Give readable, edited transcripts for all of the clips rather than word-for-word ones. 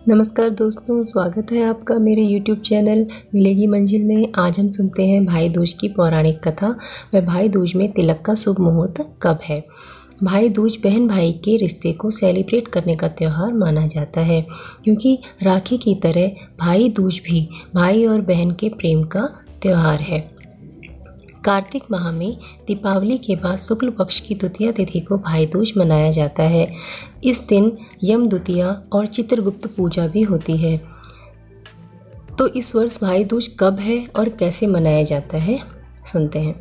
नमस्कार दोस्तों, स्वागत है आपका मेरे YouTube चैनल मिलेगी मंजिल में। आज हम सुनते हैं भाई दूज की पौराणिक कथा व भाई दूज में तिलक का शुभ मुहूर्त कब है। भाई दूज बहन भाई के रिश्ते को सेलिब्रेट करने का त्यौहार माना जाता है, क्योंकि राखी की तरह भाई दूज भी भाई और बहन के प्रेम का त्यौहार है। कार्तिक माह में दीपावली के बाद शुक्ल पक्ष की द्वितीया तिथि को भाई दूज मनाया जाता है। इस दिन यम द्वितीया और चित्रगुप्त पूजा भी होती है। तो इस वर्ष भाई दूज कब है और कैसे मनाया जाता है, सुनते हैं।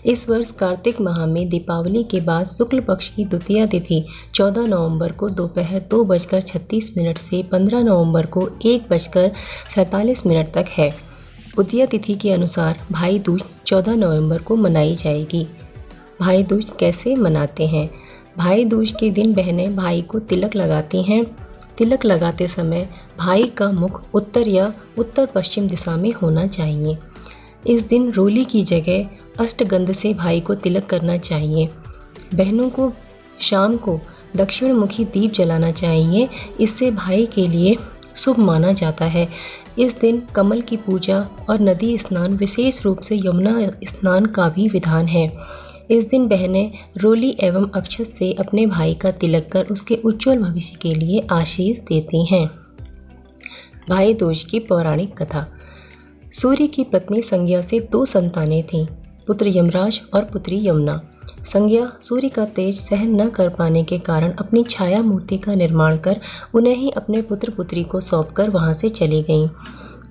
इस वर्ष कार्तिक माह में दीपावली के बाद शुक्ल पक्ष की द्वितीया तिथि 14 नवंबर को दोपहर 2:36 से 15 नवंबर को 1:47 तक है। उदया तिथि के अनुसार भाई दूज 14 नवंबर को मनाई जाएगी। भाई दूज कैसे मनाते हैं? भाई दूज के दिन बहनें भाई को तिलक लगाती हैं। तिलक लगाते समय भाई का मुख उत्तर या उत्तर पश्चिम दिशा में होना चाहिए। इस दिन रोली की जगह अष्टगंध से भाई को तिलक करना चाहिए। बहनों को शाम को दक्षिण मुखी दीप जलाना चाहिए। इससे भाई के लिए शुभ माना जाता है। इस दिन कमल की पूजा और नदी स्नान, विशेष रूप से यमुना स्नान का भी विधान है। इस दिन बहनें रोली एवं अक्षत से अपने भाई का तिलक कर उसके उज्जवल भविष्य के लिए आशीष देती हैं। भाई दूज की पौराणिक कथा। सूर्य की पत्नी संज्ञा से 2 संतानें थीं, पुत्र यमराज और पुत्री यमुना। संज्ञा सूर्य का तेज सहन न कर पाने के कारण अपनी छाया मूर्ति का निर्माण कर उन्हें ही अपने पुत्र पुत्री को सौंपकर वहां से चली गईं।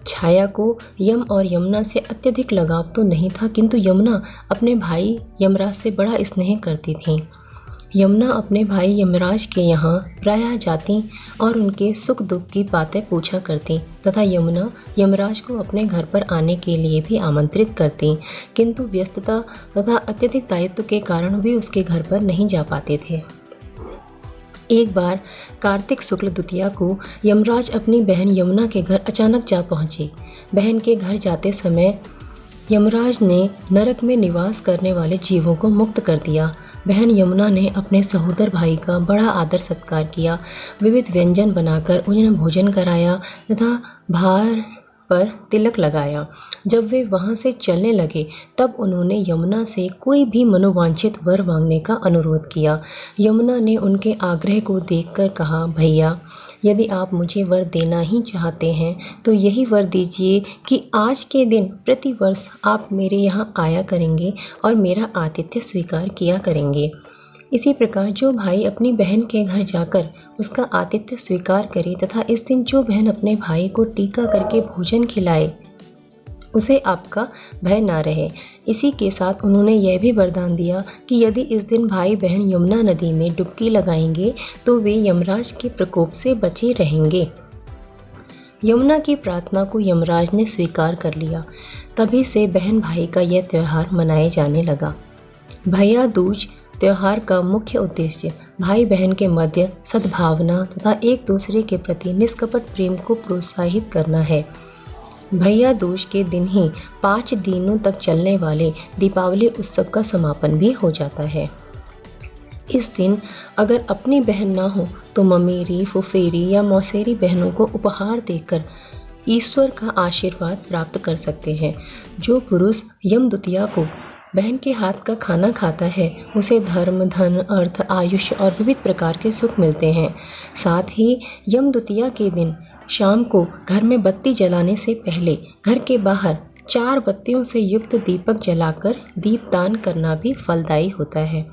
छाया को यम और यमुना से अत्यधिक लगाव तो नहीं था, किंतु यमुना अपने भाई यमराज से बड़ा स्नेह करती थी। यमुना अपने भाई यमराज के यहाँ प्रायः जाती और उनके सुख दुख की बातें पूछा करती तथा यमुना यमराज को अपने घर पर आने के लिए भी आमंत्रित करती, किंतु व्यस्तता तथा अत्यधिक दायित्व के कारण वे उसके घर पर नहीं जा पाते थे। एक बार कार्तिक शुक्ल द्वितीया को यमराज अपनी बहन यमुना के घर अचानक जा पहुँचे। बहन के घर जाते समय यमराज ने नरक में निवास करने वाले जीवों को मुक्त कर दिया। बहन यमुना ने अपने सहोदर भाई का बड़ा आदर सत्कार किया, विविध व्यंजन बनाकर उन्हें भोजन कराया तथा भार पर तिलक लगाया। जब वे वहां से चलने लगे तब उन्होंने यमुना से कोई भी मनोवांछित वर मांगने का अनुरोध किया। यमुना ने उनके आग्रह को देखकर कहा, भैया, यदि आप मुझे वर देना ही चाहते हैं तो यही वर दीजिए कि आज के दिन प्रतिवर्ष आप मेरे यहाँ आया करेंगे और मेरा आतिथ्य स्वीकार किया करेंगे। इसी प्रकार जो भाई अपनी बहन के घर जाकर उसका आतिथ्य स्वीकार करे तथा इस दिन जो बहन अपने भाई को टीका करके भोजन खिलाए, उसे आपका भय ना रहे। इसी के साथ उन्होंने यह भी वरदान दिया कि यदि इस दिन भाई बहन यमुना नदी में डुबकी लगाएंगे तो वे यमराज के प्रकोप से बचे रहेंगे। यमुना की प्रार्थना को यमराज ने स्वीकार कर लिया। तभी से बहन भाई का यह त्यौहार मनाए जाने लगा। भैया दूज त्यौहार का मुख्य उद्देश्य भाई बहन के मध्य सद्भावना तथा एक दूसरे के प्रति निष्कपट प्रेम को प्रोत्साहित करना है। भैया दूज के दिन ही 5 दिनों तक चलने वाले दीपावली उत्सव का समापन भी हो जाता है। इस दिन अगर अपनी बहन ना हो तो ममेरी, फुफेरी या मौसेरी बहनों को उपहार देकर ईश्वर का आशीर्वाद प्राप्त कर सकते हैं। जो पुरुष यम द्वितीया को बहन के हाथ का खाना खाता है उसे धर्म, धन, अर्थ, आयुष्य और विविध प्रकार के सुख मिलते हैं। साथ ही यम द्वितीया के दिन शाम को घर में बत्ती जलाने से पहले घर के बाहर 4 बत्तियों से युक्त दीपक जलाकर दीपदान करना भी फलदायी होता है।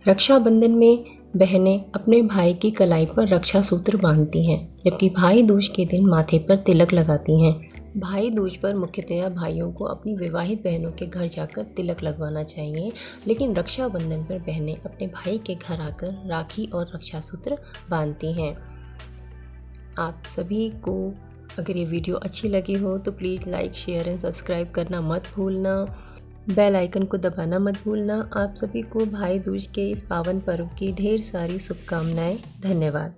रक्षाबंधन में बहनें अपने भाई की कलाई पर रक्षा सूत्र बांधती हैं, जबकि भाई दूज के दिन माथे पर तिलक लगाती हैं। भाई दूज पर मुख्यतया भाइयों को अपनी विवाहित बहनों के घर जाकर तिलक लगवाना चाहिए, लेकिन रक्षाबंधन पर बहनें अपने भाई के घर आकर राखी और रक्षा सूत्र बांधती हैं। आप सभी को अगर ये वीडियो अच्छी लगी हो तो please like, share and subscribe करना मत भूलना। बेल आइकन को दबाना मत भूलना। आप सभी को भाई दूज के इस पावन पर्व की ढेर सारी शुभकामनाएं। धन्यवाद।